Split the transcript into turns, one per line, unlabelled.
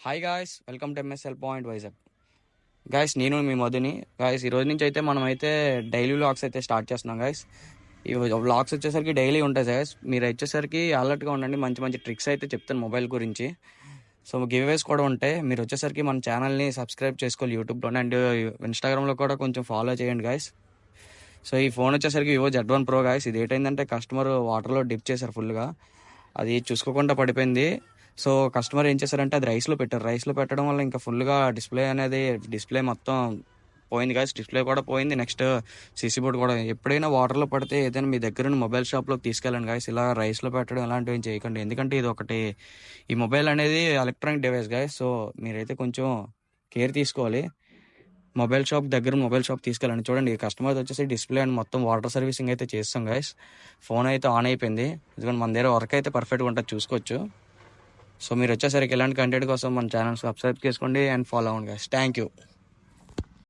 Hi guys, welcome to MSL point Vizag. Guys, నేను మీ మధుని. Guys, ఈ రోజు నుంచి అయితే మనం అయితే డైలీ వ్లాగ్స్ అయితే స్టార్ట్ చేస్తున్నాం గాయస్. ఈ వ్లాగ్స్ వచ్చేసరికి డైలీ ఉంటాయి గాయస్. మీరు వచ్చేసరికి అలర్ట్గా ఉండండి. మంచి మంచి ట్రిక్స్ అయితే చెప్తాను మొబైల్ గురించి. సో గివ్ అవేస్ కూడా ఉంటాయి. మీరు వచ్చేసరికి మన ఛానల్ని సబ్స్క్రైబ్ చేసుకోవాలి యూట్యూబ్లో అండ్ ఇన్స్టాగ్రామ్లో కూడా కొంచెం ఫాలో చేయండి గాయస్. సో ఈ ఫోన్ వచ్చేసరికి వివో Z1 Pro గాయస్. ఇది ఏంటంటే కస్టమర్ వాటర్లో డిప్ చేశారు ఫుల్గా. అది చూసుకోకుండా పడిపోయింది. సో కస్టమర్ ఏం చేశారంటే అది రైస్లో పెట్టారు. రైస్లో పెట్టడం వల్ల ఇంకా ఫుల్గా డిస్ప్లే మొత్తం పోయింది గాయస్. డిస్ప్లే కూడా పోయింది. నెక్స్ట్ సీసీ బోర్డ్ కూడా. ఎప్పుడైనా వాటర్లో పడితే ఏదైనా మీ దగ్గర ఉన్న మొబైల్ షాప్లోకి తీసుకెళ్ళండి గాయస్. ఇలా రైస్లో పెట్టడం ఇలాంటివి ఏం చేయకండి. ఎందుకంటే ఇది ఒకటి, ఈ మొబైల్ అనేది ఎలక్ట్రానిక్ డివైస్ గాయస్. సో మీరైతే కొంచెం కేర్ తీసుకోవాలి. మొబైల్ షాప్ తీసుకెళ్ళండి. చూడండి, కస్టమర్ వచ్చేసి డిస్ప్లే అండ్ మొత్తం వాటర్ సర్వీసింగ్ అయితే చేస్తాం గైస్. ఫోన్ అయితే ఆన్ అయిపోయింది. ఎందుకంటే మన దగ్గర వర్క్ అయితే పర్ఫెక్ట్గా ఉంటుంది, చూసుకోవచ్చు. సో మీరు వచ్చేసరికి ఇలాంటి కంటెంట్ కోసం మన ఛానల్ సబ్స్క్రైబ్ చేసుకోండి అండ్ ఫాలో అవ్వండి గైస్. Thank you.